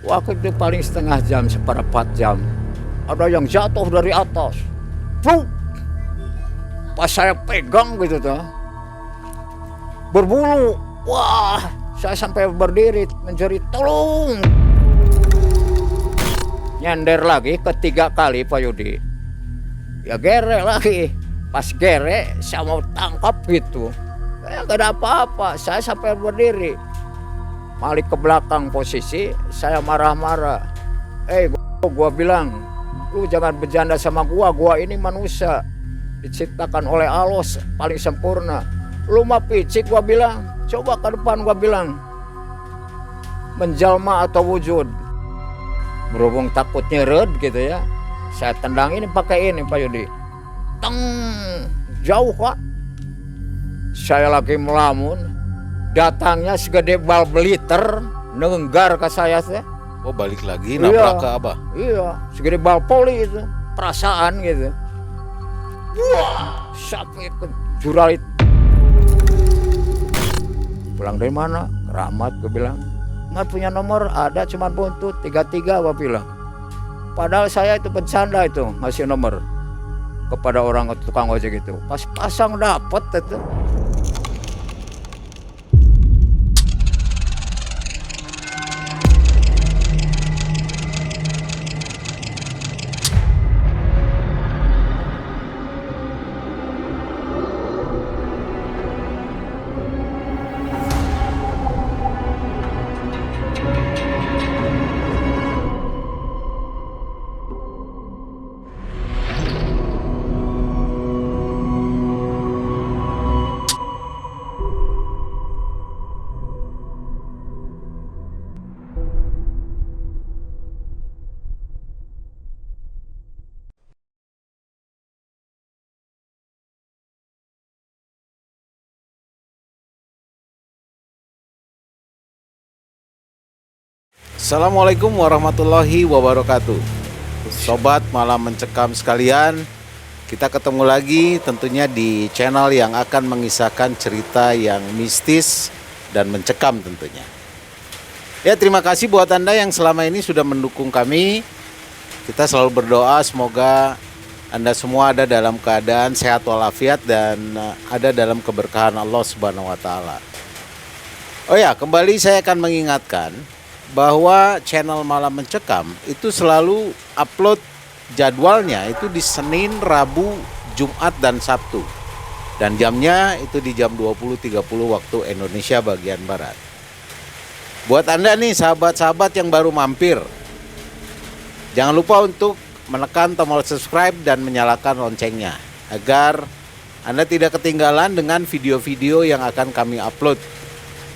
Waktu itu paling setengah jam, seperempat jam. Ada yang jatuh dari atas. Pluk! Pas saya pegang gitu tuh, berbulu. Wah, saya sampai berdiri menjerit tolong. Nyender lagi ketiga kali Pak Yudi. Ya gerek lagi. Pas gerek saya mau tangkap gitu. Ya gak ada apa-apa, saya sampai berdiri. Balik ke belakang posisi, saya marah-marah. Gua bilang, lu jangan bercanda sama gua ini manusia. Diciptakan oleh Allah paling sempurna. Lu mah picik, gua bilang. Coba ke depan, gua bilang. Menjalma atau wujud. Berhubung takut nyeret gitu ya. Saya tendang ini pakai ini Pak Yudi. Teng, jauh Pak. Saya lagi melamun. Datangnya segede bal beliter, nenggar ke saya teh. Oh, balik lagi nabrak ke Abah. Iya, segede bal poli itu, perasaan gitu. Wah, sampai ke juralit. Pulang dari mana? Keramat, gue bilang. Nggak punya nomor, ada cuma buntut 33, gue bilang. Padahal saya itu bercanda itu, ngasih nomor kepada orang tukang ojek itu. Pas pasang dapet itu. Assalamualaikum warahmatullahi wabarakatuh. Sobat Malam Mencekam sekalian, kita ketemu lagi tentunya di channel yang akan mengisahkan cerita yang mistis dan mencekam tentunya. Ya, terima kasih buat Anda yang selama ini sudah mendukung kami. Kita selalu berdoa semoga Anda semua ada dalam keadaan sehat walafiat dan ada dalam keberkahan Allah Subhanahu wa taala. Oh ya, kembali saya akan mengingatkan bahwa channel Malam Mencekam itu selalu upload jadwalnya itu di Senin, Rabu, Jumat, dan Sabtu. Dan jamnya itu di jam 20.30 waktu Indonesia bagian Barat. Buat Anda nih sahabat-sahabat yang baru mampir, jangan lupa untuk menekan tombol subscribe dan menyalakan loncengnya agar Anda tidak ketinggalan dengan video-video yang akan kami upload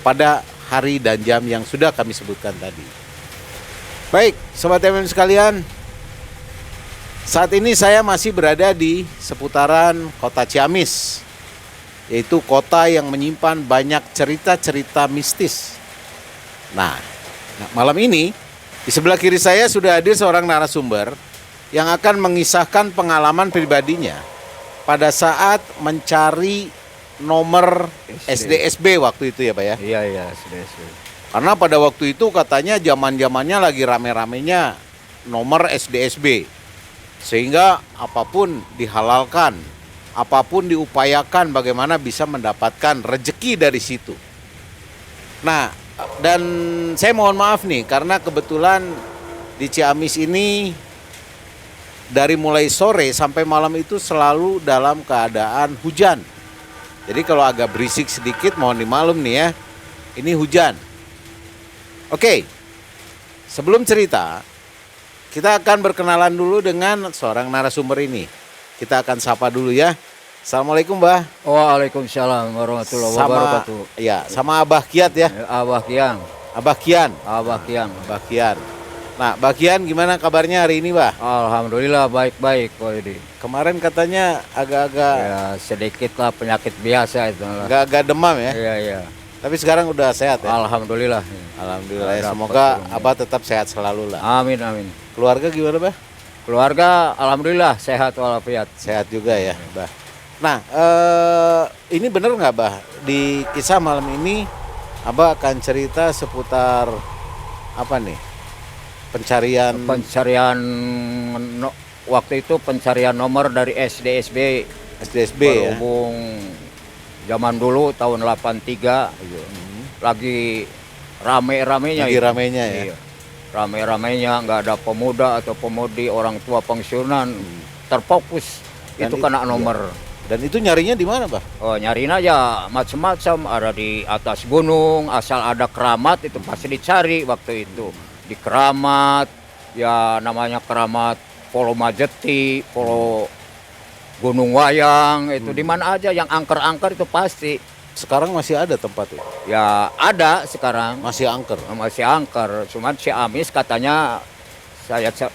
pada hari dan jam yang sudah kami sebutkan tadi. Baik, Sobat MM sekalian, saat ini saya masih berada di seputaran kota Ciamis, yaitu kota yang menyimpan banyak cerita-cerita mistis. Nah, malam ini di sebelah kiri saya sudah hadir seorang narasumber yang akan mengisahkan pengalaman pribadinya pada saat mencari nomor SDSB waktu itu ya Pak ya? Iya, SDSB. Karena pada waktu itu katanya zaman-zamannya lagi rame-ramenya nomor SDSB. Sehingga apapun dihalalkan, apapun diupayakan bagaimana bisa mendapatkan rezeki dari situ. Nah, dan saya mohon maaf nih karena kebetulan di Ciamis ini dari mulai sore sampai malam itu selalu dalam keadaan hujan. Jadi kalau agak berisik sedikit mohon dimaklum nih ya. Ini hujan. Oke. Sebelum cerita, kita akan berkenalan dulu dengan seorang narasumber ini. Kita akan sapa dulu ya. Assalamualaikum, Mbah. Waalaikumsalam warahmatullahi wabarakatuh. Sama Abah Kiat ya. Abah Kiang. Abah Kian. Abah Kiang. Abah Kian. Nah, Mbah Kian gimana kabarnya hari ini, Mbah? Alhamdulillah baik-baik Pak Yudi. Kemarin katanya agak-agak Ya sedikit lah penyakit biasa itu. agak demam ya. Iya. Tapi sekarang udah sehat ya. Alhamdulillah. Alhamdulillah ya. Dapat Semoga turunnya. Abah tetap sehat selalu lah. Amin. Keluarga gimana, Bah? Keluarga alhamdulillah sehat walafiat. Sehat juga ya, Bah. Nah, ini bener nggak, Bah? Di kisah malam ini, Abah akan cerita seputar apa nih? pencarian waktu itu pencarian nomor dari SDSB SDSB ya. berhubung zaman dulu tahun 83 gitu. Lagi rame-ramenya Lagi itu. ramenya ya. Iya. Rame-ramenya, nggak ada pemuda atau pemudi, orang tua pensiunan terfokus Dan itu kena nomor. Dan itu nyarinya di mana, Bah? Oh, nyariin aja macam-macam, ada di atas gunung, asal ada keramat itu pasti dicari waktu itu. Di keramat, ya namanya keramat Polo Majeti, Polo Gunung Wayang, itu di mana aja yang angker-angker itu pasti. Sekarang masih ada tempat itu? Ya ada sekarang. Masih angker? Masih angker, cuman Ciamis katanya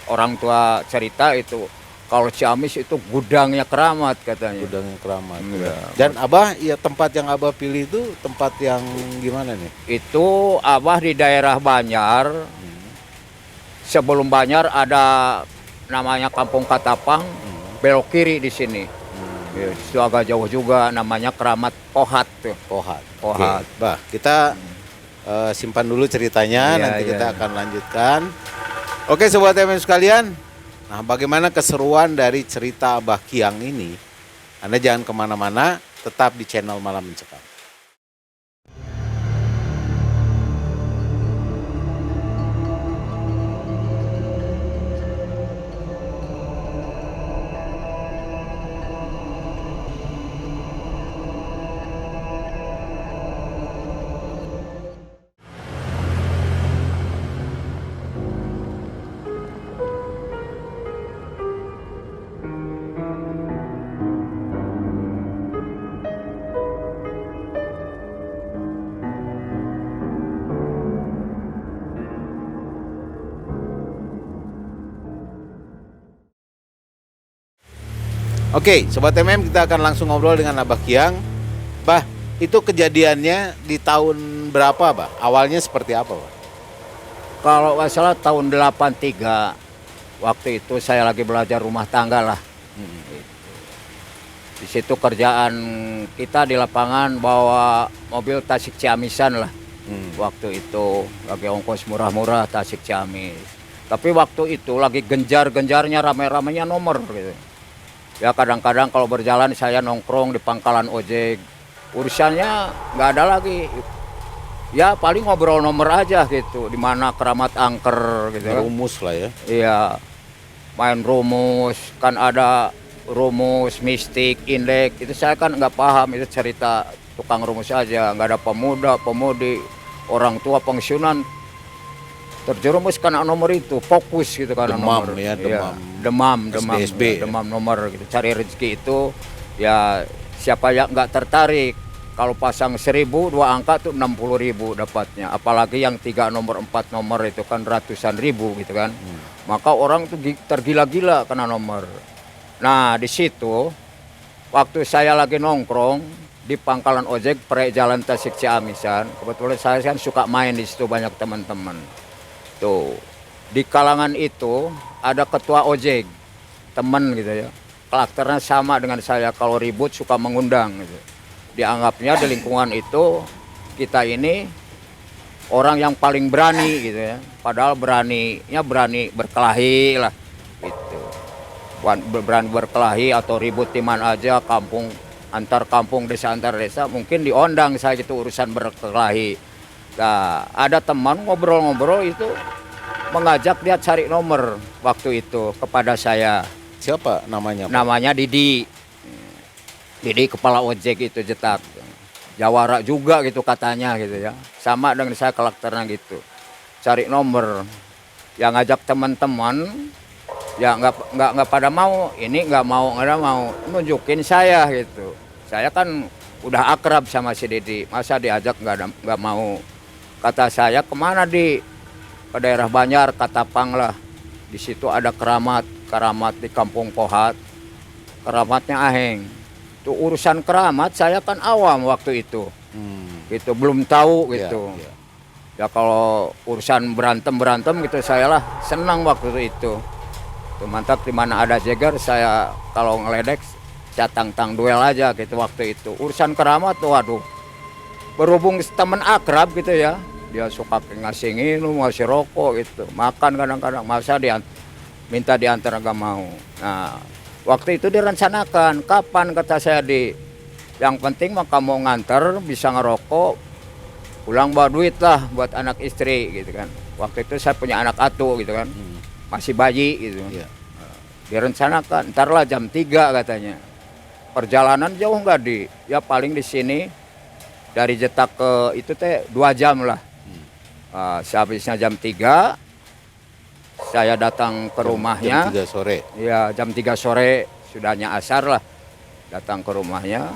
orang tua cerita itu kalau Ciamis itu gudangnya keramat katanya. Gudangnya keramat. Iya. Dan Abah, ya tempat yang Abah pilih itu tempat yang gimana nih? Itu Abah di daerah Banjar. Sebelum Banjar ada namanya Kampung Katapang, belok kiri di sini. Ya, itu agak jauh juga, namanya Keramat Pohat tuh. Pohat. Pohat. Oke. Bah, kita simpan dulu ceritanya, Iya, nanti iya. kita akan lanjutkan. Oke, sobat MM sekalian. Nah, bagaimana keseruan dari cerita Abah Kiang ini? Anda jangan kemana-mana, tetap di channel Malam Mencekam. Oke, Sobat MM, kita akan langsung ngobrol dengan Abah Kiang. Bah, itu kejadiannya di tahun berapa, Bah? Awalnya seperti apa, Bah? Kalau nggak salah tahun 83, waktu itu saya lagi belajar rumah tangga lah. Di situ kerjaan kita di lapangan bawa mobil Tasik Ciamisan lah. Waktu itu lagi ongkos murah-murah Tasik Ciamis. Tapi waktu itu lagi genjar-genjarnya rame-ramenya nomor gitu. Ya kadang-kadang kalau berjalan saya nongkrong di pangkalan ojek. Urusannya nggak ada lagi. Ya paling ngobrol nomor aja gitu. Di mana keramat angker gitu. Rumus lah ya. Iya. Main rumus, kan ada rumus, mistik, indek. Itu saya kan nggak paham, itu cerita tukang rumus aja. Nggak ada pemuda, pemudi, orang tua pensiunan terjerumus karena nomor itu, fokus gitu karena Demam nomor. ya, Iya, demam. demam, SDSB, demam nomor gitu. Cari rezeki itu ya siapa yang nggak tertarik. Kalau pasang 1000 dua angka tuh 60.000 dapatnya. Apalagi yang 3 nomor 4 nomor itu kan ratusan ribu gitu kan. Maka orang tuh tergila-gila karena nomor. Nah di situ waktu saya lagi nongkrong di pangkalan ojek pre jalan Tasik Ciamisan, kebetulan saya kan suka main di situ, banyak teman-teman. Tuh di kalangan itu ada ketua ojek, teman gitu ya. Karakternya sama dengan saya, kalau ribut suka mengundang gitu. Dianggapnya di lingkungan itu kita ini orang yang paling berani gitu ya. Padahal berani berkelahi lah gitu. Berani berkelahi atau ribut di mana aja, kampung antar kampung, desa antar desa, mungkin diondang saya gitu urusan berkelahi. Nah, ada teman ngobrol-ngobrol itu mengajak dia cari nomor waktu itu kepada saya. Siapa namanya, Pak? Namanya Didi. Didi kepala ojek itu jetak. Jawara juga gitu katanya gitu ya. Sama dengan saya karakternya gitu. Cari nomor. Yang ngajak teman-teman ya nggak pada mau, ini nggak mau nunjukin saya gitu. Saya kan udah akrab sama si Didi, masa diajak nggak mau. Kata saya, kemana di ke daerah Banjar, Katapang lah. Di situ ada keramat di Kampung Pohat. Keramatnya Aheng. Itu urusan keramat saya kan awam waktu itu. Gitu belum tahu gitu. Ya. Ya kalau urusan berantem gitu saya lah senang waktu itu. Tuh mantap, di mana ada jeger saya kalau ngeledek saya tang duel aja gitu waktu itu. Urusan keramat tuh waduh. Berhubung teman akrab gitu ya. dia suka ngasih minum, ngasih rokok gitu, makan kadang-kadang, masa dia minta diantar nggak mau. Nah, waktu itu direncanakan, kapan kata saya yang penting mah kamu nganter, bisa ngerokok, pulang bawa duit lah buat anak istri gitu kan. Waktu itu saya punya anak atu gitu kan, masih bayi gitu. Iya. Direncanakan, ntarlah jam 3 katanya. Perjalanan jauh nggak ya paling di sini dari Jetak ke itu teh 2 jam lah. Sehabisnya jam 3 saya datang ke rumahnya. Jam 3 sore. Ya jam 3 sore sudahnya asar lah. Datang ke rumahnya,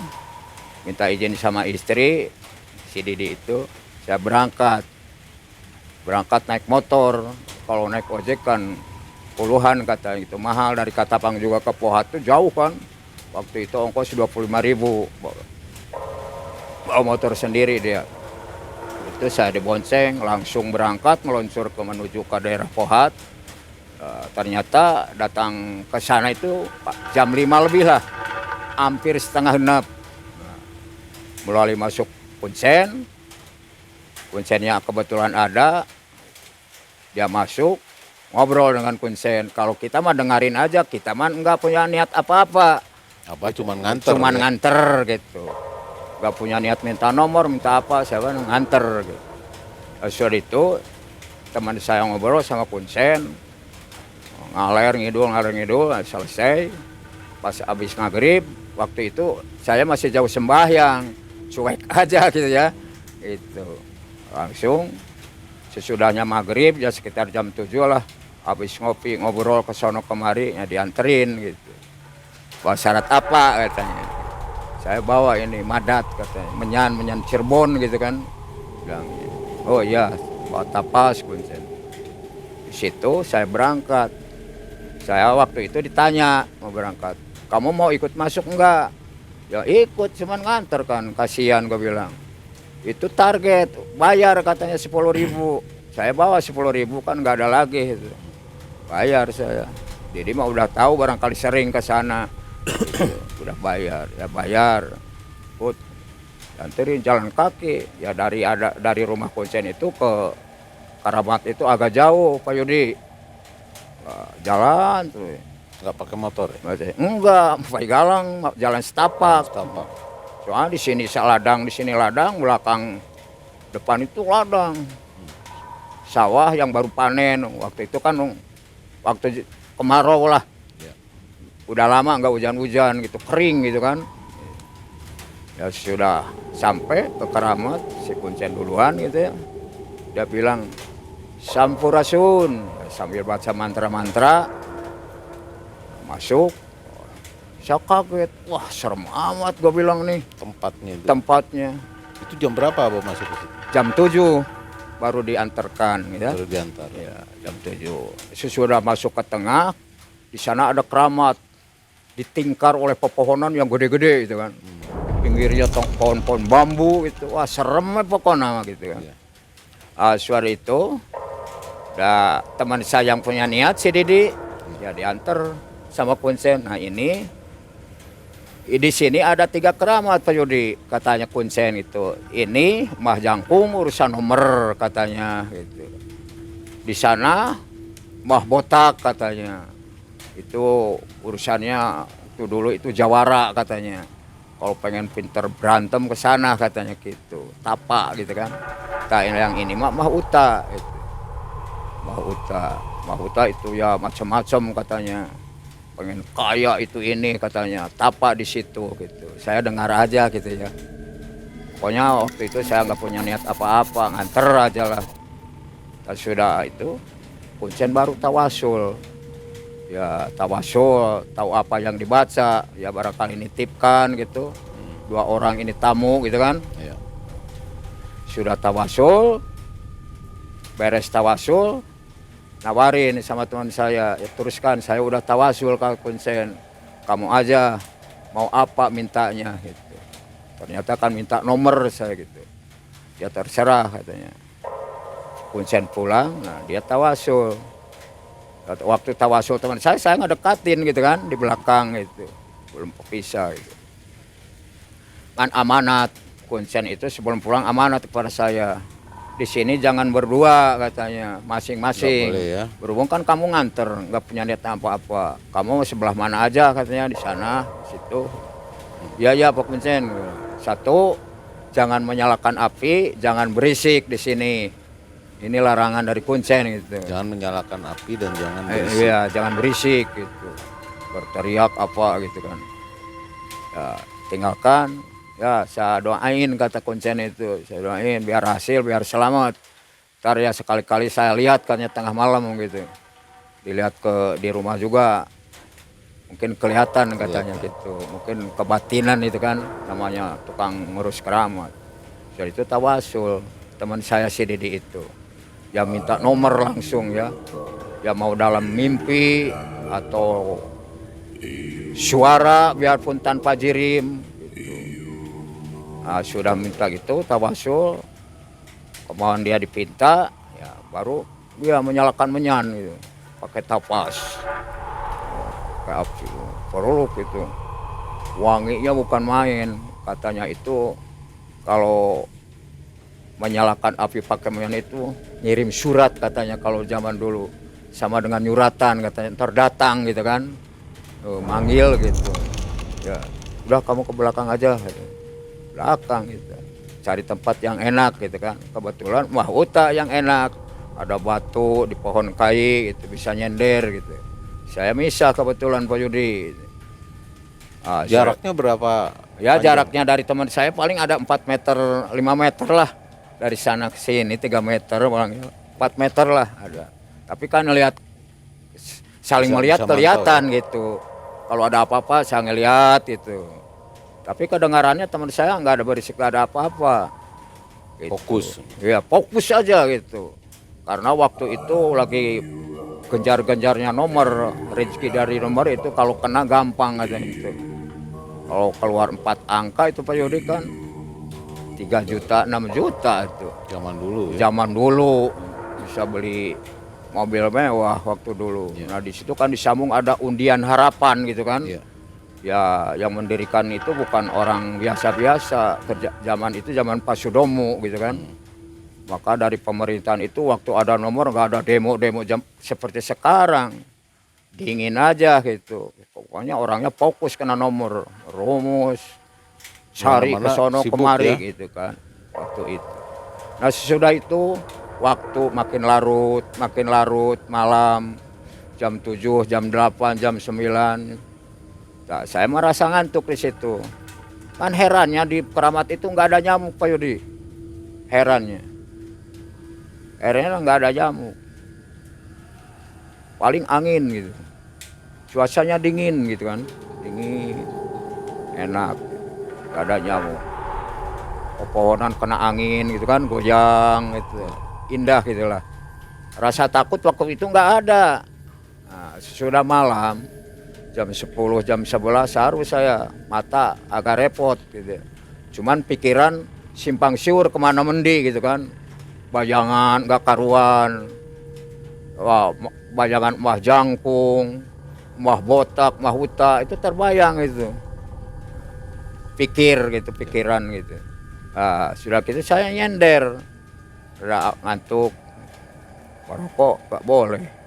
minta izin sama istri, si Didi itu, saya berangkat naik motor. Kalau naik ojek kan puluhan kata itu mahal, dari Katapang juga ke Pohat tuh jauh kan. Waktu itu ongkos 25.000, bawa motor sendiri dia. Itu saya dibonceng, langsung berangkat meluncur menuju ke daerah Pohat. Ternyata datang ke sana itu jam 5 lebih lah, hampir setengah 6. Melalui masuk Punsennya kebetulan ada, dia masuk, ngobrol dengan Punsen. Kalau kita mah dengerin aja, kita mah nggak punya niat apa-apa. Cuman nganter. Cuman ya? nganter gitu. Nggak punya niat minta nomor, minta apa, siapa nganter gitu. Soal itu teman saya ngobrol sama Punsen, ngaler ngidul, selesai. Pas habis maghrib, waktu itu saya masih jauh sembahyang, cuek aja gitu ya. Itu langsung sesudahnya maghrib ya sekitar jam 7 lah, habis ngopi ngobrol ke sono kemari ya dianterin gitu. Bawa syarat apa katanya, saya bawa ini madat katanya, menyan Cirebon gitu kan. Bilang oh iya bawa tapas Punsen. Di situ saya berangkat. Saya waktu itu ditanya mau berangkat, kamu mau ikut masuk enggak? Ya ikut, cuman nganter kan, kasihan gue bilang. Itu target, bayar katanya 10.000. Saya bawa 10.000 kan nggak ada lagi. Gitu. Bayar saya. Jadi mah udah tahu barangkali sering ke sana. Gitu. Udah bayar, ya bayar. Put, anterin jalan kaki. Ya dari rumah Punsen itu ke Karamat itu agak jauh Pak Yudi. Jalan tuh. Nggak pakai motor ya? Enggak, pakai galang, jalan setapak. Soalnya di sini ladang, belakang depan itu ladang. Sawah yang baru panen. Waktu itu kan waktu kemarau lah. Ya. Udah lama nggak hujan-hujan gitu, kering gitu kan. Ya sudah sampai ke Keramat, si Punsen duluan gitu ya. Dia bilang, Sampurasun, sambil baca mantra-mantra. Masuk. Saya kaget, wah serem amat gue bilang nih. Tempatnya. Itu jam berapa Abah masuk ke situ? Jam 7 baru diantarkan ya. Baru diantar. Ya, jam 7. Sesudah masuk ke tengah, di sana ada keramat. Ditingkar oleh pepohonan yang gede-gede gitu kan. Pinggirnya pohon-pohon bambu itu. Wah serem pokoknya gitu kan. Ya. Suara itu teman saya yang punya niat si Didi ya diantar sama Punsen. Nah ini di sini ada 3 keramat Pak Yudi, katanya Punsen itu. Ini mah jangkung urusan nomor katanya gitu. Di sana mah botak katanya. Itu urusannya itu dulu itu jawara katanya. Kalau pengen pinter berantem ke sana katanya gitu. Tapak gitu kan. Nah yang ini mah uta gitu. Mahuta itu ya macam-macam katanya, pengen kaya itu ini katanya, tapak di situ gitu. Saya dengar aja gitu ya. Pokoknya waktu itu saya nggak punya niat apa-apa, nganter aja lah. Dan sudah itu Punsen baru tawasul. Ya tawasul, tahu apa yang dibaca, ya barangkali nitipkan gitu. 2 orang ini tamu gitu kan. Iya. Sudah tawasul, beres tawasul, nawarin sama teman saya, ya teruskan, saya udah tawasul ke Punsen, kamu aja mau apa mintanya gitu. Ternyata kan minta nomor saya gitu. Ya terserah katanya. Punsen pulang, nah dia tawasul. Waktu tawasul teman saya ngedekatin gitu kan di belakang itu, belum kepisah gitu. Kan amanat Punsen itu sebelum pulang amanat kepada saya. di sini jangan berdua katanya, Nggak masing-masing. boleh ya. Berhubung kan kamu nganter, nggak punya niat apa-apa. Kamu sebelah mana aja katanya, di sana, di situ. Ya ya Pak Kuncen. Satu, jangan menyalakan api, jangan berisik di sini. Ini larangan dari Kuncen gitu. Jangan menyalakan api dan jangan berisik. Iya, jangan berisik gitu. Berteriak apa gitu kan. Ya, tinggalkan. Ya, saya doain kata Kuncen itu. Saya doain biar hasil, biar selamat. Ntar ya sekali-kali saya lihat kan ya tengah malam gitu. Dilihat di rumah juga. Mungkin kelihatan katanya gitu. Mungkin kebatinan itu kan namanya tukang ngurus keramat. Jadi itu tawasul. Teman saya si Didi itu. Ya minta nomor langsung ya. Ya mau dalam mimpi atau suara biarpun tanpa jirim. Nah, sudah minta gitu tawasul, kemauan dia dipinta, ya baru dia menyalakan menyan gitu, pakai tapas, pakai api, peruluk itu, wanginya bukan main, katanya itu kalau menyalakan api pakai menyan itu ngirim surat katanya kalau zaman dulu, sama dengan nyuratan katanya, ntar datang gitu kan, manggil gitu, ya udah kamu ke belakang aja. Gitu. Belakang gitu, cari tempat yang enak gitu kan, kebetulan wah hutan yang enak, ada batu di pohon kai gitu, bisa nyender gitu, saya misah kebetulan Pak Yudi. Jaraknya berapa? Ya panjang? jaraknya dari teman saya paling ada 4 meter 5 meter lah, dari sana ke sini 3 meter bang, 4 meter lah ada, tapi kan ngelihat saling melihat kelihatan ya? Gitu, kalau ada apa-apa saya ngelihat itu. Tapi kedengarannya teman saya nggak ada berisik, nggak ada apa-apa. Gitu. Fokus. Ya fokus aja gitu. Karena waktu itu lagi genjar-genjarnya nomor, rezeki dari nomor itu kalau kena gampang aja gitu. Kalau keluar 4 angka itu Pak Yudi kan 3 juta, 6 juta itu. Zaman dulu ya. Zaman dulu bisa beli mobil mewah waktu dulu. Ya. Nah di situ kan disambung ada undian harapan gitu kan. Ya. Ya yang mendirikan itu bukan orang biasa-biasa, zaman itu zaman Pak Sudomo gitu kan. Maka dari pemerintahan itu waktu ada nomor nggak ada demo-demo seperti sekarang, dingin aja gitu. Pokoknya orangnya fokus kena nomor, rumus, cari ke sono kemari ya? Gitu kan waktu itu. Nah sesudah itu waktu makin larut malam, jam 7, jam 8, jam 9. Nah, saya merasa ngantuk di situ. Kan herannya di keramat itu nggak ada nyamuk Pak Yudi. Herannya nggak ada nyamuk. Paling angin gitu. Cuacanya dingin gitu kan. Dingin, enak. Nggak ada nyamuk. Pepohonan kena angin gitu kan, goyang gitu. Indah gitulah. Rasa takut waktu itu nggak ada. Nah, sudah malam. Jam 10, jam 11 harus saya mata agak repot gitu. Cuman pikiran simpang siur kemana mendi gitu kan. Bayangan gak karuan. Wah, bayangan mah jangkung, mah botak, mah huta itu terbayang itu. Pikir gitu, pikiran gitu. Nah, sudah gitu saya nyender. Udah ngantuk. Merokok gak boleh.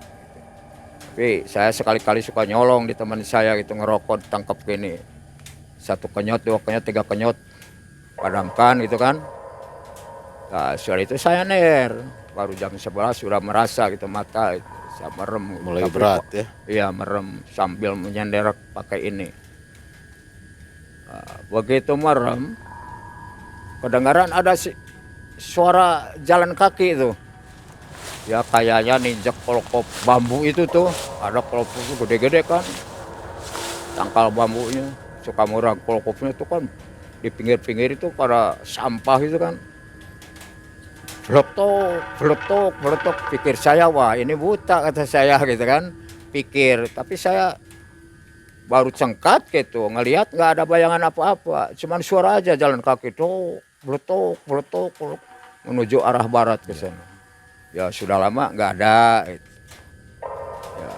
Tapi saya sekali-kali suka nyolong di teman saya gitu, ngerokok ditangkap gini. 1 kenyot, 2 kenyot, 3 kenyot. Padamkan gitu kan. Nah setelah itu saya ner. Baru jam 11 sudah merasa gitu mata itu. Saya merem. Mulai berat ya? Iya merem sambil menyender pakai ini. Nah, begitu merem. Kedengaran ada suara jalan kaki itu. Ya kayaknya ninjak kelopop bambu itu tuh, ada kelopop gede-gede kan, tangkal bambunya, suka murah kelopopnya itu kan di pinggir-pinggir itu pada sampah itu kan, beletok, pikir saya wah ini buta kata saya gitu kan, pikir, tapi saya baru cengkat gitu, ngelihat nggak ada bayangan apa-apa, cuman suara aja jalan kaki tuh, beletok, menuju arah barat ke sana. Ya sudah lama nggak ada. Ya,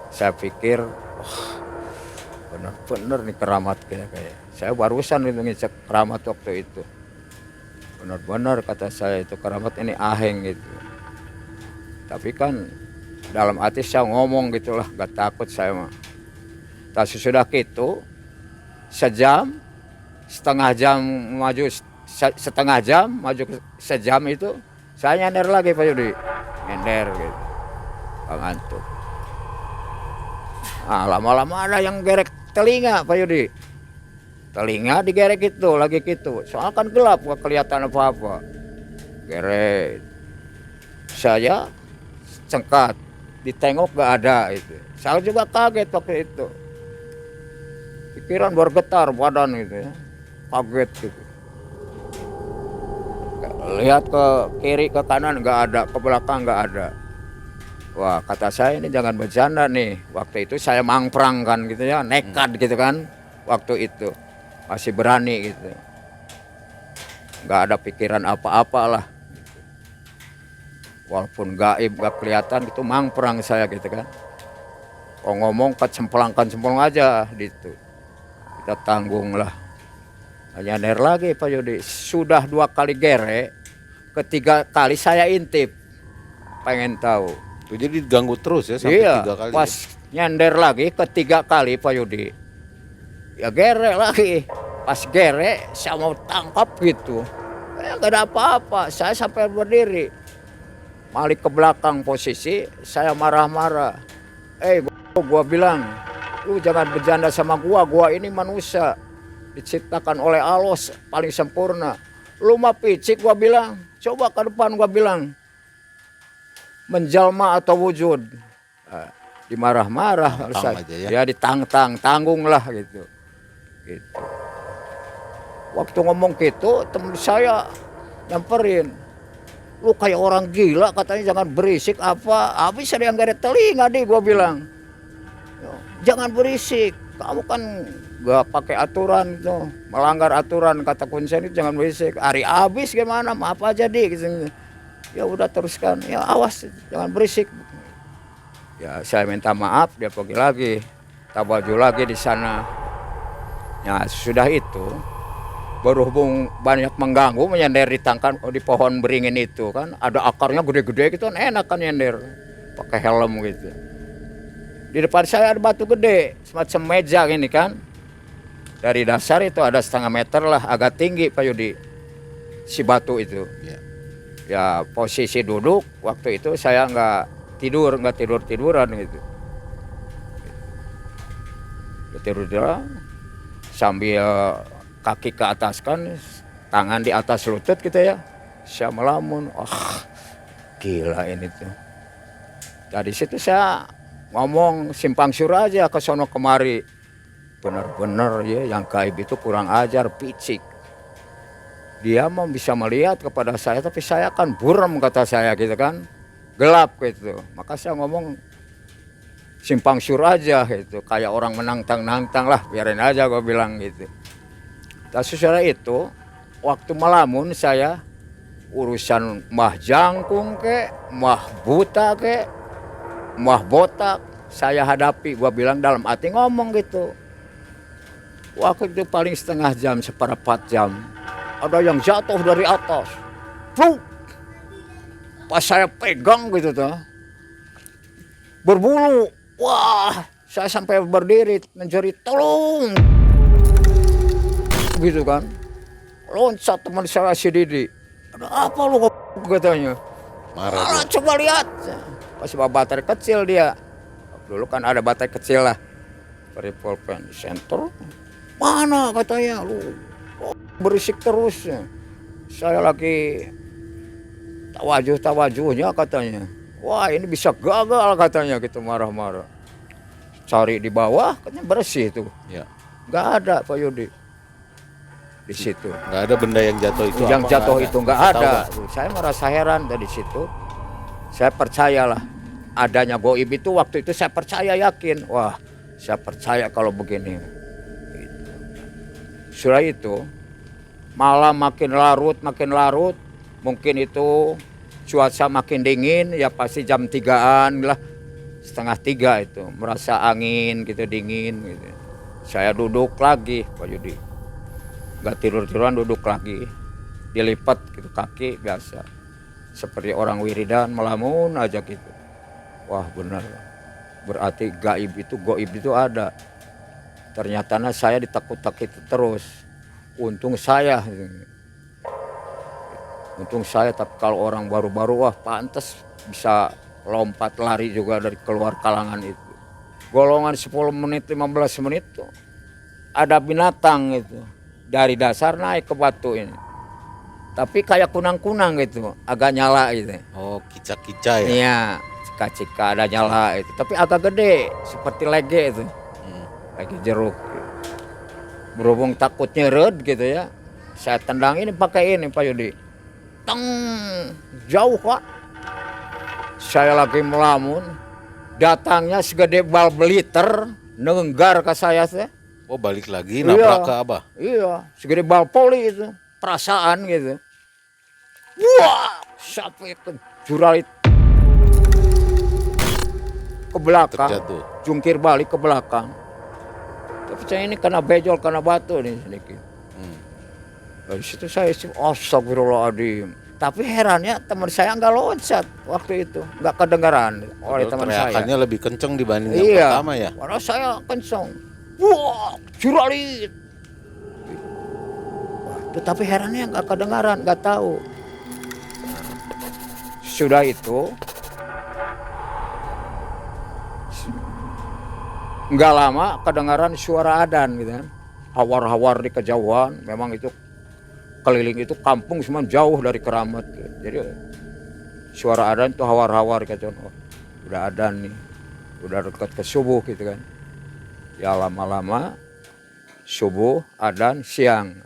saya pikir, wah benar-benar nih keramat kayak. Saya barusan itu ngecek keramat waktu itu. Benar-benar kata saya itu kerabat ini aheng gitu. Tapi kan dalam hati saya ngomong gitulah, gak takut saya mah. Tak sesudah gitu, sejam, setengah jam maju, setengah jam maju sejam itu, saya nyender lagi Pak Yudi, nyender gitu, ngantuk. Nah, lama-lama ada yang gerek telinga Pak Yudi, telinga digerek itu lagi gitu, soalnya kan gelap gak kelihatan apa-apa, gerek. Saya cengkat, ditengok gak ada itu. Saya juga kaget waktu itu. Pikiran bergetar badan gitu ya. Kaget gitu. Lihat ke kiri ke kanan gak ada, ke belakang gak ada. Wah, kata saya ini jangan bercanda nih. Waktu itu saya mangprang kan gitu ya, nekat gitu kan. Waktu itu masih berani gitu. Gak ada pikiran apa-apa lah. Walaupun gaib gak kelihatan itu mangprang saya gitu kan. Kalau ngomong kecemplang aja gitu. Kita tanggung lah. Nyender lagi Pak Yudi. Sudah 2 kali gerek, ketiga kali saya intip. Pengen tahu. Tuh, jadi diganggu terus ya sampai Iya, 3 kali. pas nyender lagi ketiga kali Pak Yudi. Ya gerek lagi. Pas gerek saya mau tangkap gitu. Gak ada apa-apa. Saya sampai berdiri. Balik ke belakang posisi, saya marah-marah. Gua bilang, lu jangan bercanda sama gua ini manusia. Diciptakan oleh Allah paling sempurna. Lu mah picik gua bilang, coba ke depan gua bilang. Menjalma atau wujud. Nah, dimarah-marah. Aja ya. Ya tanggung lah gitu. Gitu. Waktu ngomong gitu, temen saya nyamperin. Lu kayak orang gila katanya, jangan berisik apa. Habis ada yang gak ada telinga deh gua bilang. Jangan berisik. Kamu kan gak pakai aturan tuh, melanggar aturan kata konsen itu jangan berisik. Hari habis gimana? Maaf aja deh gitu. Ya udah teruskan. Ya awas jangan berisik. Ya saya minta maaf, dia pergi lagi. Tabaju lagi di sana. Ya sudah itu. Berhubung banyak mengganggu menyender di tangkan di pohon beringin itu kan, ada akarnya gede-gede gitu kan, enak kan nyender pakai helm gitu. Di depan saya ada batu gede semacam meja gini kan, dari dasar itu ada 1/2 meter lah, agak tinggi Pak Yudi si batu itu. Ya posisi duduk waktu itu saya nggak tiduran gitu, tidur sambil kaki ke atas kan, tangan di atas lutut gitu ya. Saya melamun, gila ini tuh. Dari situ saya ngomong simpang siur aja ke sono kemari. Bener-bener ya yang gaib itu kurang ajar, picik. Dia mau bisa melihat kepada saya, tapi saya kan buram kata saya gitu kan. Gelap gitu. Maka saya ngomong simpang siur aja gitu. Kayak orang menantang-nantang lah, biarin aja gue bilang gitu. Dan sesudah itu, waktu melamun saya urusan mah jangkung mah buta mah botak, saya hadapi. Gua bilang dalam hati ngomong gitu. Waktu itu paling 1/2 jam, 1/4 jam. Ada yang jatuh dari atas. Pluk! Pas saya pegang gitu tuh, berbulu. Wah, saya sampai berdiri menjerit tolong. Gitu kan, loncat teman saya si Didi, ada apa lu katanya, marah coba lihat, pas bawa baterai kecil dia, dulu kan ada baterai kecil lah, triple pen di senter, mana katanya lu berisik terus, saya lagi tawajuhnya katanya, wah ini bisa gagal katanya gitu, marah-marah, cari di bawah katanya bersih tuh, ya. Nggak ada Pak Yudi. Di situ nggak ada benda yang jatuh itu, nggak ada. Saya merasa heran dari situ. Saya percayalah adanya goib itu, waktu itu saya percaya yakin. Wah, saya percaya kalau begini. Setelah itu malam makin larut, mungkin itu cuaca makin dingin, ya pasti jam 3-an lah, 2:30 itu merasa angin gitu, dingin gitu. Saya duduk lagi Pak Yudi, nggak tidur-tiduran, duduk lagi. dilipat gitu kaki biasa. Seperti orang wiridan melamun aja gitu. Wah benar. Berarti goib itu ada. Ternyata saya ditakut-takut terus. Untung saya. Tapi kalau orang baru-baru wah pantas bisa lompat lari juga dari keluar kalangan itu. Golongan 10 menit 15 menit tuh ada binatang itu. Dari dasar naik ke batu ini. Tapi kayak kunang-kunang gitu, agak nyala gitu. Oh, kica-kica ya? Iya, cika-cika ada nyala itu. Tapi agak gede, seperti lege itu. Lege jeruk. Berhubung takut nyeret gitu ya. Saya tendang ini pakai ini Pak Yudi. Teng, jauh Pak. Saya lagi melamun. Datangnya segede bal beliter, nenggar ke saya teh. Oh, balik lagi nabrak ke Abah? Iya, segede bal poli itu. Perasaan gitu. Wah, sampai ke juralit ke belakang. Terjatuh. Jungkir balik ke belakang. Tapi saya ini kena bejol, kena batu nih sedikit. Dari situ saya astagfirullahaladzim. Tapi herannya teman saya nggak loncat waktu itu, nggak kedengaran oleh teman saya. Teriakannya lebih kenceng dibanding yang pertama ya? Padahal saya kenceng. Wah, juralit. Tetapi herannya nggak kedengaran, nggak tahu. Sudah itu, nggak lama kedengaran suara adzan gitu kan. Hawar-hawar di kejauhan, memang itu keliling itu kampung semua jauh dari keramat. Gitu. Jadi suara adzan itu hawar-hawar gitu. Oh, udah adzan nih, udah dekat ke subuh gitu kan. Ya lama-lama subuh, adzan, siang.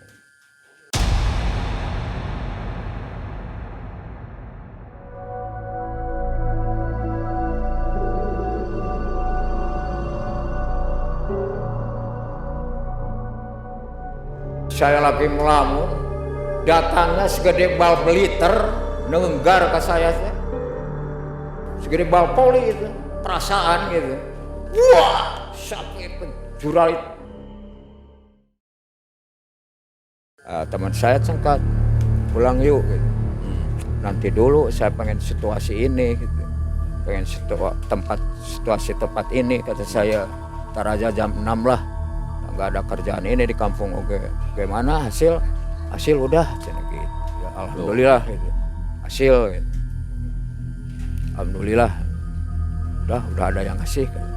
Saya lagi melamun, datangnya segede bal beliter, nenggar ke saya teh. Segede bal poli itu, perasaan gitu. Wah, sampai ke juralit. Teman saya cengkat, pulang yuk gitu. Nanti dulu saya pengen situasi ini gitu. Pengen situasi tempat ini kata saya. Ntar aja jam 6 lah. Nggak ada kerjaan ini di kampung. Oke, bagaimana hasil udah gitu. Ya, alhamdulillah gitu. Hasil gitu. Alhamdulillah udah ada yang ngasih gitu.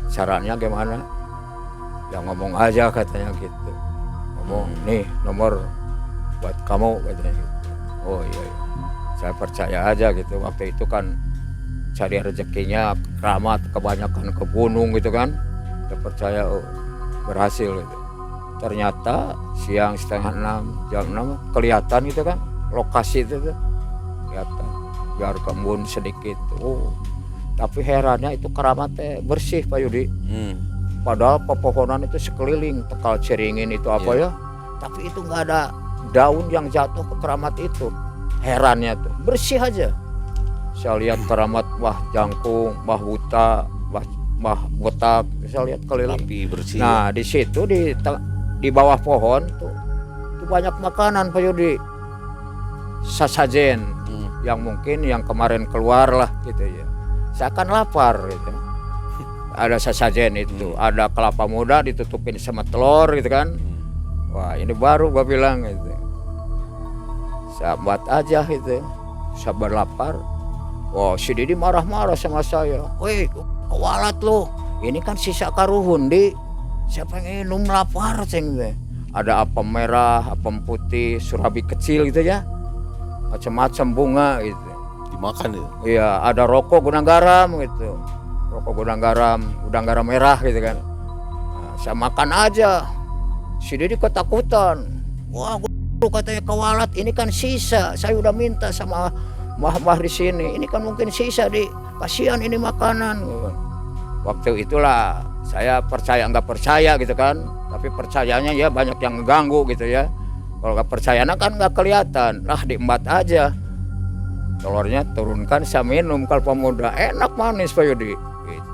Sarannya gimana ya ngomong aja katanya gitu, ngomong nih nomor buat kamu katanya gitu. Oh iya, saya percaya aja gitu. Waktu itu kan cari rezekinya keramat kebanyakan ke gunung gitu kan. Saya percaya berhasil gitu. Ternyata siang setengah 6, jam 6 kelihatan gitu kan lokasi itu tuh kelihatan biar kembun sedikit. Tapi herannya itu keramatnya bersih Pak Yudi. Padahal pepohonan itu sekeliling tekal ceringin itu apa ya, tapi itu nggak ada daun yang jatuh ke keramat itu. Herannya tuh bersih aja. Saya lihat keramat bah jangkung, bah buta, bah botak, saya lihat keliling. Rapi bersih. Nah di situ di bawah pohon tuh itu banyak makanan Pak Yudi, sasajen yang mungkin yang kemarin keluar lah gitu ya. Saya akan lapar gitu. Ada sasajen itu, ada kelapa muda ditutupin sama telur gitu kan. Wah ini baru gua bilang gitu. Saya buat aja gitu, saya berlapar. Wah si Didi marah-marah sama saya. Woi kewalat lo, ini kan sisa karuhun di. Saya pengen minum lapar ceng deh. Ada apem merah, apem putih, surabi kecil gitu ya. Macam-macam bunga gitu. Dimakan itu? Iya, ada rokok gudang garam gitu. Rokok gudang garam merah gitu kan. Nah, saya makan aja. Si Didi ketakutan. Wah, gua katanya kewalat, ini kan sisa. Saya udah minta sama Mbah di sini. Ini kan mungkin sisa di. Kasihan ini makanan. Waktu itulah saya percaya nggak percaya gitu kan. Tapi percayanya ya banyak yang ngeganggu gitu ya. Kalau nggak percaya kan nggak kelihatan. Lah diembat aja. Telurnya turunkan, saya minum kalpa muda. Enak manis Pak Yudi. Gitu.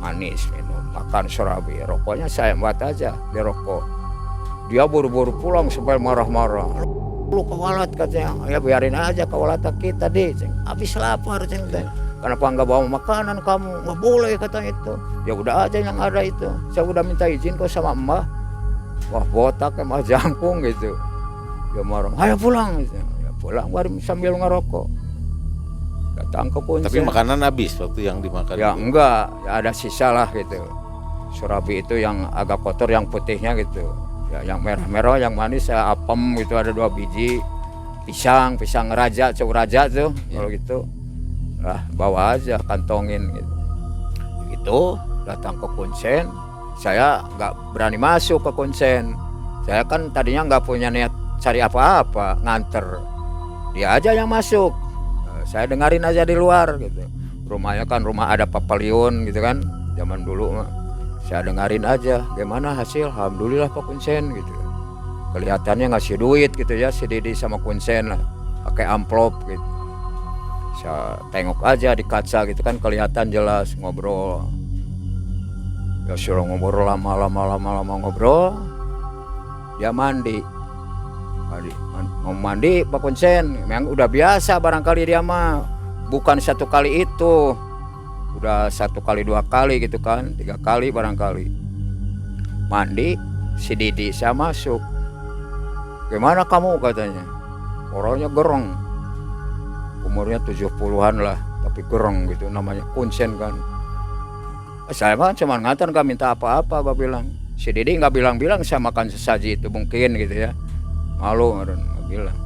Manis minum. Makan surabi. Rokoknya saya embat aja di rokok. Dia buru-buru pulang supaya marah-marah. Lu kawalat katanya, ya biarin aja kawalat kita deh. Habis lapar ceng. Kenapa nggak bawa makanan kamu? Nggak boleh katanya itu. Ya udah aja yang ada itu. Saya udah minta izin kok sama emak. Wah botak emang jangkung gitu. Dia marah, ayo pulang. Gitu. Ya pulang baru sambil ngerokok. Datang ke kuncen. Tapi makanan habis waktu yang dimakan. Ya itu. enggak, ya ada sisa lah gitu. Surabi itu yang agak kotor, yang putihnya gitu. Ya yang merah-merah, yang manis ya apem gitu ada 2 biji. Pisang raja, cau raja tuh. Kalau gitu. Lah bawa aja kantongin gitu. Itu datang ke kuncen. Saya nggak berani masuk ke kuncen. Saya kan tadinya nggak punya niat cari apa-apa, nganter. Dia aja yang masuk. Saya dengerin aja di luar gitu. Rumahnya kan rumah ada papaliun gitu kan, zaman dulu mah. Saya dengerin aja, gimana hasil? Alhamdulillah Pak Kuncen gitu. Kelihatannya ngasih duit gitu ya si Didi sama Kuncen lah, pakai amplop gitu. Saya tengok aja di kaca gitu kan kelihatan jelas ngobrol. Ya suruh ngobrol lama ngobrol. Dia mandi. Mau mandi Pak Kuncen, memang udah biasa barangkali dia mah. Bukan 1 kali itu. Udah 1 kali 2 kali gitu kan, 3 kali barangkali. Mandi, si Didi saya masuk. Gimana kamu katanya? Orangnya gereng. Umurnya 70-an lah, tapi gereng gitu, namanya Kuncen kan. Saya kan cuma nganter, gak minta apa-apa, gua bilang. Si Didi nggak bilang-bilang saya makan sesaji itu mungkin gitu ya. Malu nggak bilang.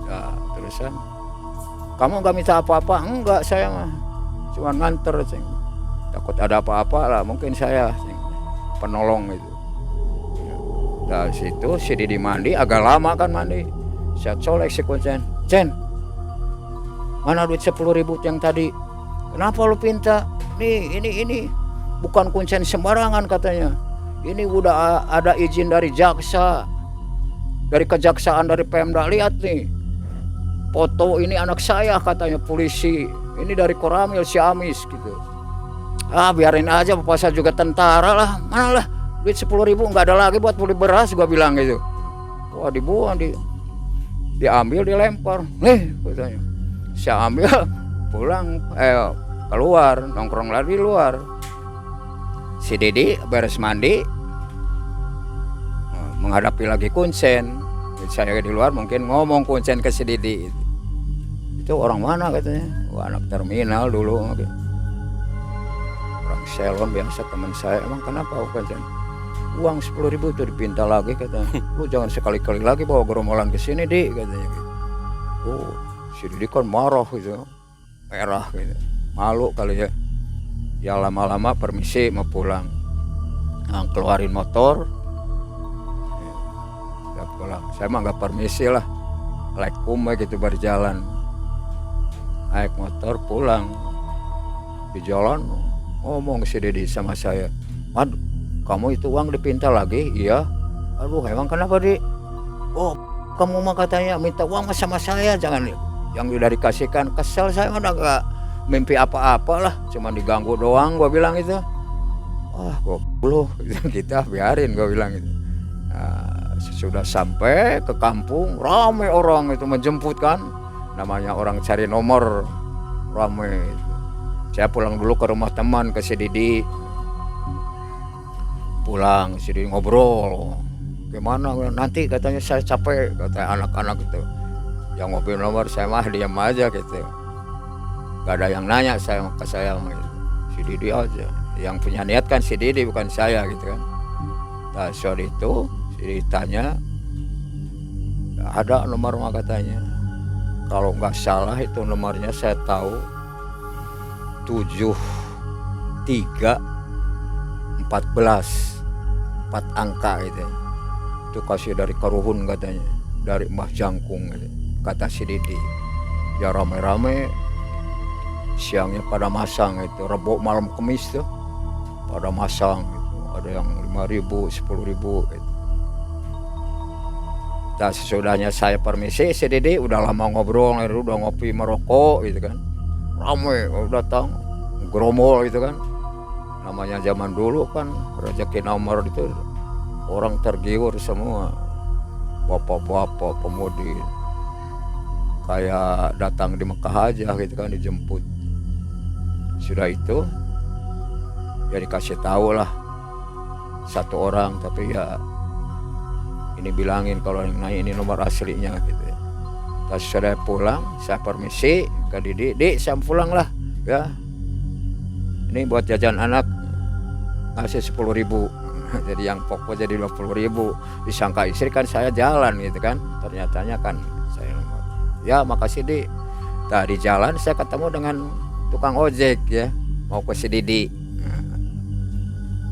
Ya terusan, kamu nggak minta apa-apa? Enggak, saya mah cuma nganter, ceng. Takut ada apa-apa lah, mungkin saya ceng, penolong itu. Dari situ si Didi mandi, agak lama kan mandi. Saya colek si Kuncen, Cen, mana duit 10.000 yang tadi? Kenapa lu pinta? Nih, ini bukan Kuncen sembarangan katanya. Ini udah ada izin dari jaksa, dari kejaksaan, dari Pemda. Lihat nih, foto ini anak saya katanya polisi. Ini dari Koramil Ciamis gitu. Ah biarin aja, bapak saya juga tentara lah. Mana lah duit 10.000 nggak ada lagi buat beli beras, gua bilang gitu. Wah dibuang, diambil, dilempar. Nih katanya. Saya ambil pulang, keluar, nongkrong lagi di luar. Si Didi beres mandi, menghadapi lagi Kuncen. Saya di luar mungkin ngomong Kuncen ke si Didi. Itu orang mana katanya? Wah, anak terminal dulu. Orang Selon biasa teman saya. Emang kenapa Kuncen? Uang 10.000 itu dipinta lagi katanya. Lu jangan sekali-kali lagi bawa gerombolan ke sini Di katanya. Oh, si Didi kan marah gitu, merah gitu. Malu kali ya. Ya lama-lama permisi mau pulang. Nah, keluarin motor. Ya pulang. Saya mah nggak permisi lah. Assalamualaikum gitu berjalan. Naik motor pulang. Di jalan ngomong si Didi sama saya. Mad, kamu itu uang dipinta lagi? Iya. Aduh emang kenapa Di? Oh kamu mah katanya minta uang sama saya. Jangan yang udah dikasihkan. Kesel saya mah gak mimpi apa-apa lah, cuma diganggu doang, gua bilang itu. Wah, goblok, kita biarin, gua bilang itu. Nah, sudah sampai ke kampung, ramai orang itu menjemput kan, namanya orang cari nomor, ramai. Saya pulang dulu ke rumah teman, ke si Didi. Pulang, si Didi ngobrol. Gimana? Nanti katanya saya capek, kata anak-anak itu. Yang mobil nomor saya mah diam aja gitu. Gak ada yang nanya saya ke saya gitu. Si Didi aja yang punya niat kan, si Didi bukan saya gitu kan. Nah soal itu si Didi tanya, ada nomor mah katanya. Kalau nggak salah itu nomornya saya tahu 7314, 4 angka gitu. Itu kasih dari Karuhun katanya, dari Mbah Jangkung gitu. Kata si Didi. Ya rame-rame siangnya pada masang itu, Rebo malam Kemis tuh pada masang gitu. Ada yang 5.000, 10.000 gitu. Nah sesudahnya saya permisi, si Didi udah lama ngobrol, udah ngopi merokok gitu kan. Ramai datang, geromol gitu kan. Namanya zaman dulu kan rezeki nomor itu orang tergiur semua, bapak-bapak pemudi kayak datang di Mekah aja gitu kan, dijemput. Sudah itu ya dikasih tahu lah satu orang, tapi ya ini bilangin kalau ini nomor aslinya gitu ya. Pas saya pulang, saya permisi ke Didi, saya pulang lah ya, ini buat jajan anak, ngasih 10.000. Jadi yang pokok jadi 20.000. Disangka istri kan saya jalan gitu kan, ternyatanya kan saya nomor. Ya makasih Di. Tadi jalan saya ketemu dengan tukang ojek ya, mau ke si Didi.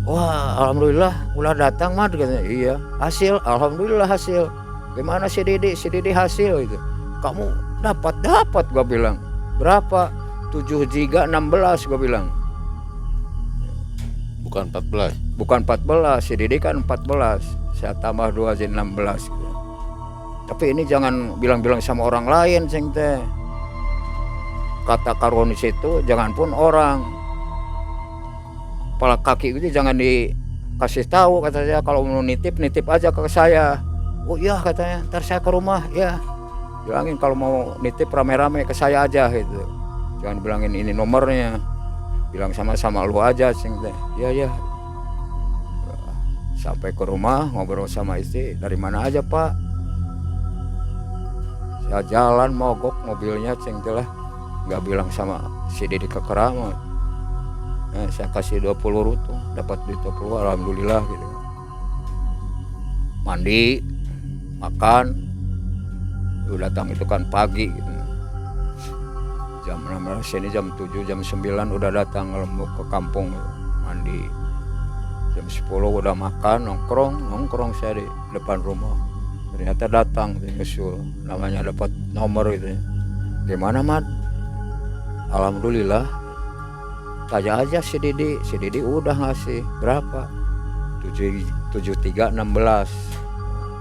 Wah alhamdulillah udah datang Mad katanya. Iya hasil, alhamdulillah hasil. Gimana si Didi? Si Didi hasil itu. Kamu dapat gua bilang. Berapa? 7 giga 16 gua bilang. Bukan 14. Bukan 14, si Didi kan 14. Saya tambah 2 jadi 16 gitu. Tapi ini jangan bilang-bilang sama orang lain ceng teh. Kata Karonis itu jangan pun orang. Kepala kaki itu jangan dikasih tahu katanya, kalau mau nitip aja ke saya. Oh iya katanya, ntar saya ke rumah ya. Bilangin kalau mau nitip rame-rame ke saya aja gitu. Jangan bilangin ini nomornya. Bilang sama lu aja sing teh. Iya. Sampai ke rumah ngobrol sama istri, dari mana aja Pak? Saya jalan mogok mobilnya sing teh lah. Nggak bilang sama si Didi ke Keramat. Nah, saya kasih 20 rutu, dapat duit 20, alhamdulillah gitu. Mandi, makan, lu datang itu kan pagi gitu. Jam 16 sini jam 7, jam 9 udah datang ngelembuk ke kampung gitu. Mandi. Jam 10 udah makan, nongkrong saya di depan rumah. Ternyata datang nyusul, namanya dapat nomor gitu. Gimana Mad? Alhamdulillah. Tanya aja si Didi udah ngasih berapa? 7316.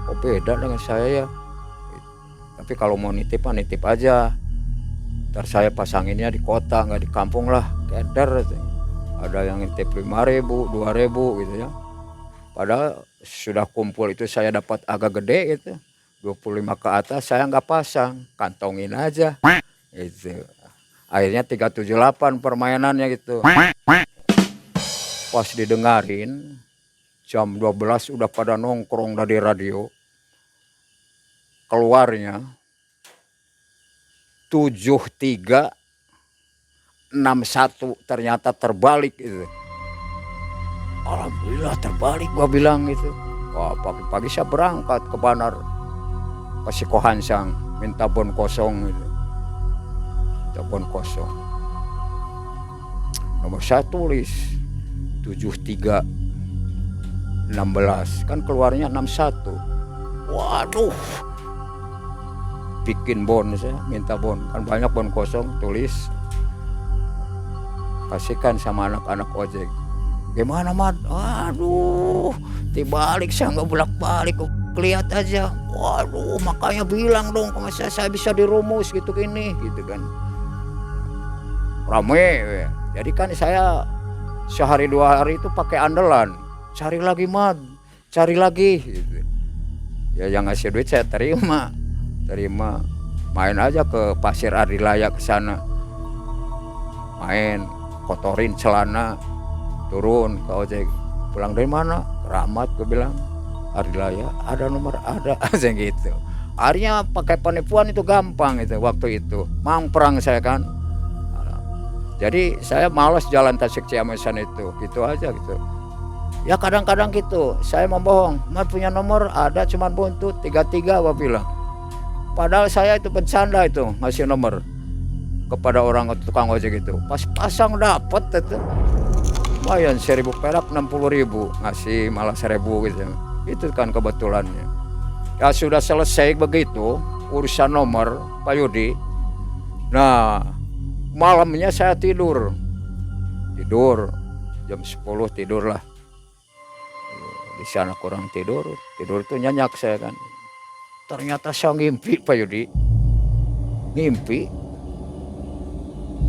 Oh beda dengan saya ya. Tapi kalau mau nitip aja. Ntar saya pasanginnya di kota, nggak di kampung lah. Keder. Ada yang nitip 5.000, 2.000 gitu ya. Padahal sudah kumpul itu saya dapat agak gede gitu. 25 ke atas saya nggak pasang, kantongin aja. Gitu. Akhirnya 378 permainannya gitu. Pas didengarin jam 12 udah pada nongkrong dari radio. Keluarnya 7361, ternyata terbalik itu. Alhamdulillah terbalik gua bilang gitu. Wah pagi-pagi saya berangkat ke Banar, ke Sikohansang, minta bon kosong gitu. Bon kosong. Nomor saya tulis 7316, kan keluarnya 61. Waduh. Bikin bon saya, minta bon, kan banyak bon kosong, tulis. Kasihkan sama anak-anak ojek. Gimana Mad? Aduh, dibalik saya nggak bolak-balik, lihat aja. Waduh, makanya bilang dong kalau saya bisa dirumus gitu gini, gitu kan. Rame, jadi kan saya sehari 2 hari itu pakai andalan, cari lagi Mad, cari lagi gitu. Ya yang ngasih duit saya terima, main aja ke Pasir Adilaya ke sana, main kotorin celana, turun ke ojek, pulang dari mana? Keramat, gue bilang Adilaya, ada nomor, ada aja gitu. Akhirnya pakai penipuan itu gampang itu waktu itu, mangprang saya kan. Jadi saya malas jalan Tasik Ciamesan itu, gitu aja gitu. Ya kadang-kadang gitu, saya membohong. Mas punya nomor ada, cuman buntut 33 gua bilang. Padahal saya itu bercanda itu ngasih nomor kepada orang tukang ojek itu. Pas pasang dapat itu, lumayan 1.000 perak 60.000 ngasih malah 1.000 gitu. Itu kan kebetulannya. Ya sudah selesai begitu urusan nomor Pak Yudi. Nah malamnya saya tidur jam 10 tidur lah. Di sana kurang tidur itu nyenyak saya kan. Ternyata saya ngimpi Pak Yudi, ngimpi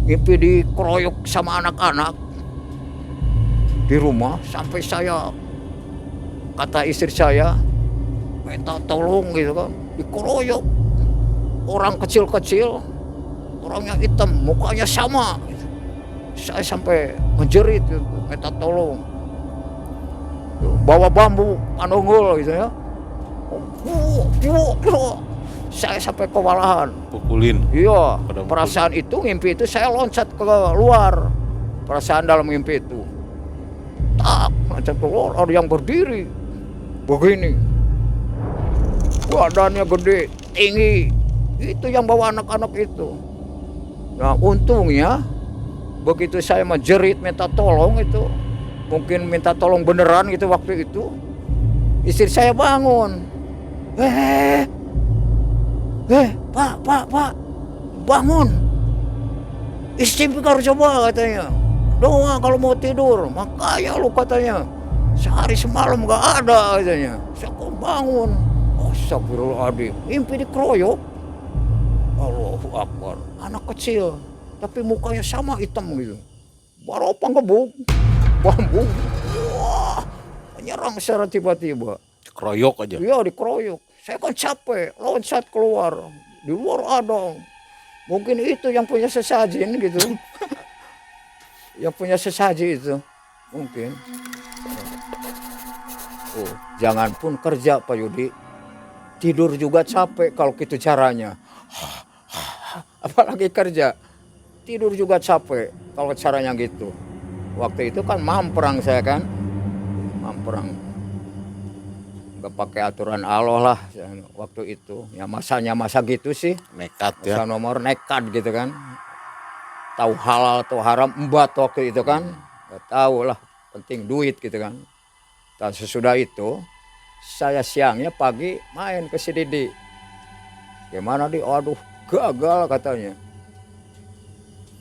dikeroyok sama anak-anak di rumah sampai saya kata istri saya, minta tolong gitu kan, dikeroyok orang kecil-kecil, orangnya hitam, mukanya sama. Saya sampai menjerit gitu, minta tolong. Bawa bambu panunggul gitu ya. Saya sampai kewalahan. Pukulin. Iya, Pada perasaan itu, mimpi itu saya loncat ke luar. Perasaan dalam mimpi itu. Tak, loncat keluar, ada yang berdiri. Begini. Badannya gede, tinggi. Itu yang bawa anak-anak itu. Nah, untungnya begitu saya menjerit minta tolong itu, mungkin minta tolong beneran gitu waktu itu, istri saya bangun. Pak, bangun. Istighfar coba katanya. Doa kalau mau tidur, makanya lu katanya. Sehari semalam gak ada katanya. Saya kok bangun. Astagfirullahaladzim, mimpi dikeroyok. Allahu Akbar, anak kecil, tapi mukanya sama hitam gitu. Baropang gebuk, bambu, wah, menyerang secara tiba-tiba. Keroyok aja. Iya dikeroyok. Saya kan capek, loncat keluar. Di luar ada. Mungkin itu yang punya sesajen gitu. Yang punya sesaji itu. Mungkin. Oh, jangan pun kerja Pak Yudi. Tidur juga capek kalau gitu caranya. Apalagi kerja. Tidur juga capek kalau caranya gitu. Waktu itu kan mamperang saya kan. Mamperang. Gak pakai aturan Allah lah waktu itu. Ya masanya masa gitu sih. Nekat ya. Masa nomor nekat gitu kan. Tahu halal atau haram embat waktu itu kan. Gak tahu lah. Penting duit gitu kan. Dan sesudah itu saya siangnya pagi main ke si Didi. Gimana di? Aduh gagal katanya.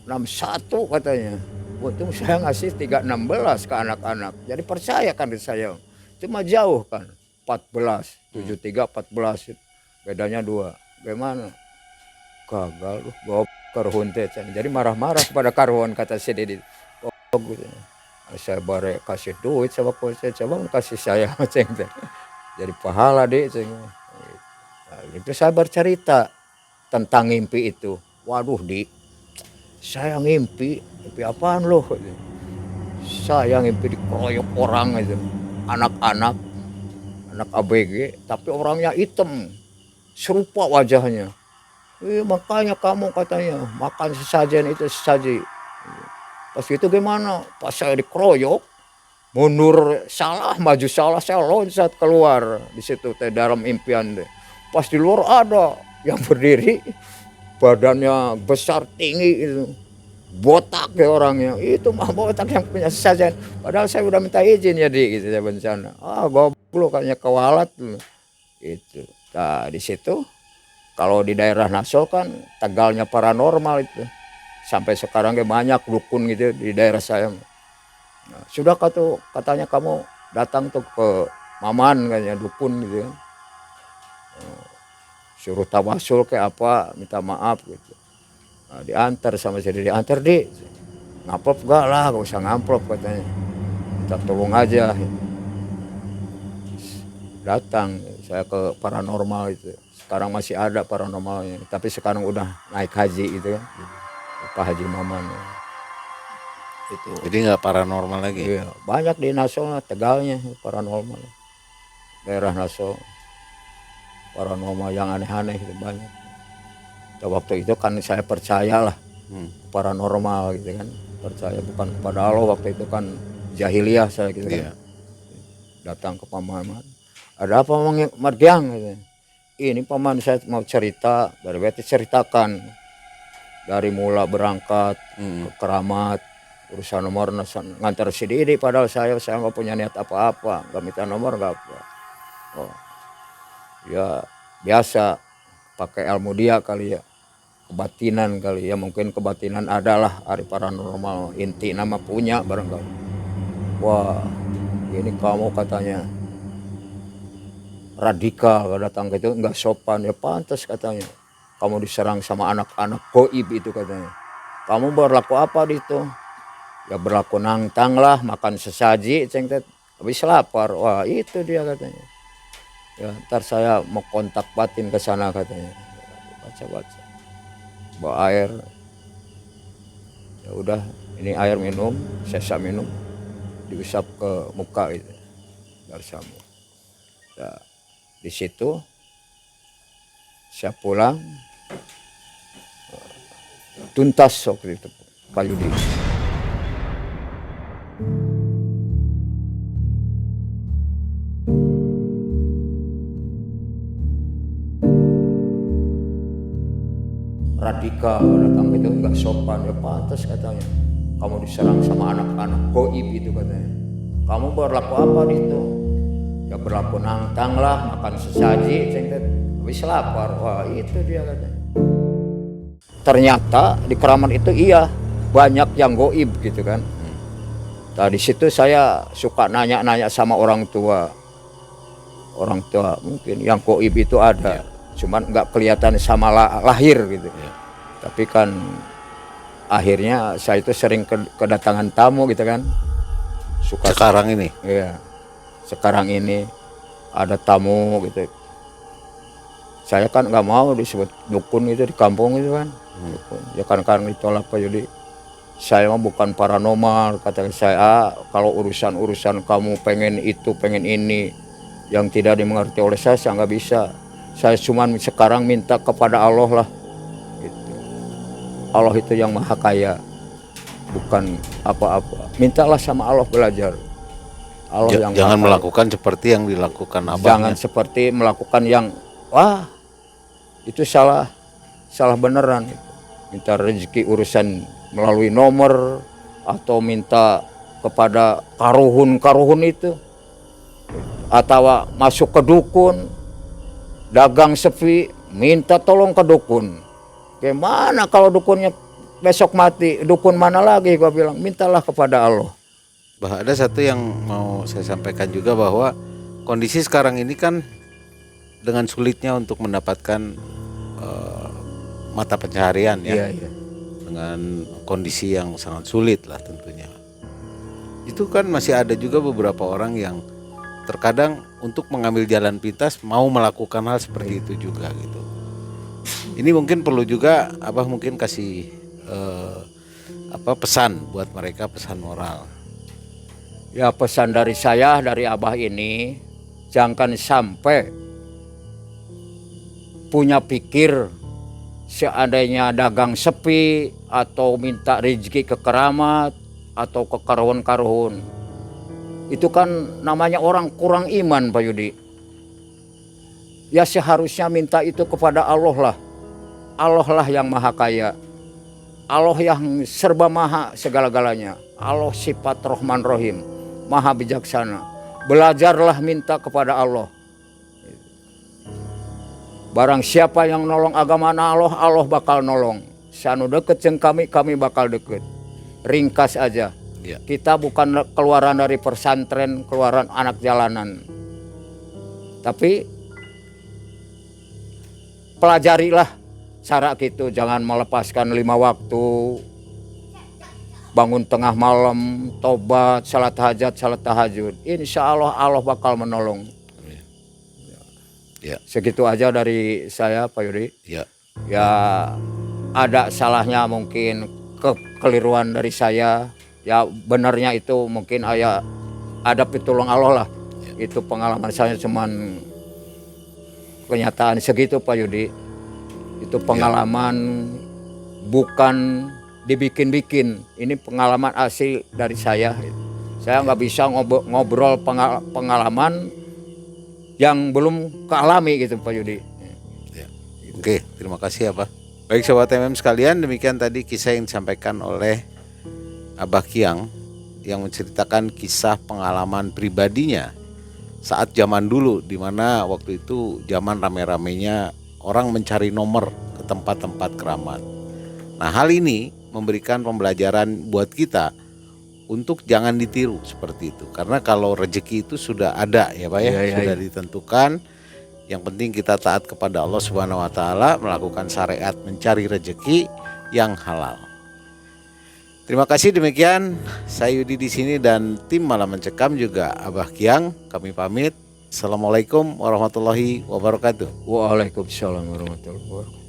61 katanya. Untung saya ngasih 316 ke anak-anak. Jadi percaya kan di saya. Cuma jauh kan. 14, 73, 14. Bedanya 2. Gimana? Gagal loh. Bawa karhun teh. Jadi marah-marah kepada karhun kata si Didi. Oh gitu. Saya bare kasih duit sama polisi. Coba kasih saya. Jadi pahala deh. Nah, itu saya bercerita tentang mimpi itu. Waduh Di, saya ngimpi apaan loh? Saya ngimpi dikeroyok orang itu, anak-anak, anak ABG, tapi orangnya hitam, serupa wajahnya. Makanya kamu katanya makan sesajen itu sesaji. Pas itu gimana? Pas saya dikeroyok, mundur salah, maju salah, saya loncat keluar di situ teh dalam impian deh. Pas di luar ada yang berdiri, badannya besar tinggi itu, botak ya orangnya. Itu mah botak yang punya sesajen. Padahal saya udah minta izin ya di gitu saya bencana. Goblok kayaknya kewalat tuh. Itu. Nah di situ kalau di daerah Naso kan Tegalnya paranormal itu. Sampai sekarang banyak dukun gitu di daerah saya. Nah, sudah katanya kamu datang tuh ke Maman kayaknya dukun gitu kan. Suruh tawasul kayak apa, minta maaf gitu. Nah, diantar sama saya, diantar di ngamplop gak lah, gak usah ngamplop katanya. Minta tolong aja. Datang saya ke paranormal itu. Sekarang masih ada paranormalnya, tapi sekarang udah naik haji gitu kan. Pak Haji Maman. Itu. Jadi nggak paranormal lagi. Iya, banyak di Naso, Tegalnya paranormal. Daerah Naso. Paranormal yang aneh-aneh itu banyak. Dan waktu itu kan saya percayalah paranormal gitu kan. Percaya bukan kepada Allah, waktu itu kan jahiliyah saya gitu kan. Datang ke paman. Ada apa Margiang? Gitu. Ini paman saya mau cerita, dari beti ceritakan. Dari mula berangkat ke Keramat, urusan nomor ngantar si Didi, padahal saya nggak punya niat apa-apa, nggak minta nomor nggak apa. Oh. Ya biasa pakai ilmu dia kali ya, kebatinan kali ya, mungkin kebatinan adalah hari paranormal, inti nama punya barangkali. Wah ini kamu katanya radikal, datang ke itu nggak sopan, ya pantas katanya kamu diserang sama anak-anak goib itu katanya. Kamu berlaku apa di itu? Ya berlaku nangtang lah, makan sesaji, habis lapar, wah itu dia katanya. Ya ntar saya mau kontak batin ke sana katanya. Baca-baca, bawa air, ya udah ini air minum, saya minum, diusap ke muka itu dari sampo. Nah, di situ saya pulang tuntas waktu itu Pak Yudi. Radika datang itu nggak sopan, ya pantas katanya. Kamu diserang sama anak-anak goib itu katanya. Kamu berlaku apa itu? Ya berlaku nantang lah, makan sesaji, habis lapar. Wah itu dia katanya. Ternyata di Keramat itu iya banyak yang goib gitu kan. Nah di situ saya suka nanya-nanya sama orang tua mungkin yang goib itu ada. Cuman nggak kelihatan sama lahir gitu. Tapi kan akhirnya saya itu sering kedatangan tamu gitu kan. Sekarang ini? Iya. Sekarang ini ada tamu gitu. Saya kan nggak mau disebut dukun itu di kampung itu kan. Ya kan ditolak Pak Yudi. Saya mah bukan paranormal, kata saya. Kalau urusan kamu pengen itu, pengen ini yang tidak dimengerti oleh saya nggak bisa. Saya cuma sekarang minta kepada Allah lah. Gitu. Allah itu yang maha kaya, bukan apa-apa. Mintalah sama Allah belajar. Allah yang jangan melakukan seperti yang dilakukan abahnya. Jangan seperti melakukan yang wah itu salah beneran. Minta rezeki urusan melalui nomor atau minta kepada karuhun itu atau masuk ke dukun. Dagang sepi, minta tolong ke dukun. Gimana kalau dukunnya besok mati, dukun mana lagi? Gua bilang, mintalah kepada Allah. Bah, ada satu yang mau saya sampaikan juga bahwa kondisi sekarang ini kan dengan sulitnya untuk mendapatkan mata pencaharian ya. Iya. Dengan kondisi yang sangat sulit lah tentunya. Itu kan masih ada juga beberapa orang yang terkadang untuk mengambil jalan pintas mau melakukan hal seperti itu juga gitu. Ini mungkin perlu juga Abah mungkin kasih pesan buat mereka, pesan moral. Ya pesan dari saya, dari Abah ini, jangan sampai punya pikir seandainya dagang sepi atau minta rezeki ke keramat atau ke karuhun. Itu kan namanya orang kurang iman Pak Yudi. Ya seharusnya minta itu kepada Allah lah. Allah lah yang maha kaya. Allah yang serba maha segala-galanya. Allah sifat Rahman Rahim, maha bijaksana. Belajarlah minta kepada Allah. Barang siapa yang nolong agama Allah, Allah bakal nolong. Sanu deket jeung kami bakal deket. Ringkas aja. Ya. Kita bukan keluaran dari pesantren, keluaran anak jalanan. Tapi pelajarilah cara gitu, jangan melepaskan 5 waktu. Bangun tengah malam, tobat, salat hajat, salat tahajud. Insya Allah Allah bakal menolong. Ya. Segitu aja dari saya Pak Yudi. Ya. Ya ada salahnya mungkin kekeliruan dari saya. Ya benarnya itu mungkin ada pitulung Allah lah. Ya. Itu pengalaman saya cuman kenyataan segitu Pak Yudi. Itu pengalaman bukan dibikin-bikin. Ini pengalaman asli dari saya. Saya nggak bisa ngobrol pengalaman yang belum kealami gitu Pak Yudi. Ya. Oke, terima kasih ya Pak. Baik Sobat MM sekalian, demikian tadi kisah yang disampaikan oleh Abah Kiang yang menceritakan kisah pengalaman pribadinya saat zaman dulu, di mana waktu itu zaman rame-ramenya orang mencari nomor ke tempat-tempat keramat. Nah, hal ini memberikan pembelajaran buat kita untuk jangan ditiru seperti itu. Karena kalau rezeki itu sudah ada ya Pak ya, sudah ditentukan. Yang penting kita taat kepada Allah Subhanahu wa taala, melakukan syariat mencari rezeki yang halal. Terima kasih, demikian saya Yudi di sini dan tim Malam Mencekam juga Abah Kiang. Kami pamit. Assalamualaikum warahmatullahi wabarakatuh. Waalaikumsalam warahmatullahi wabarakatuh.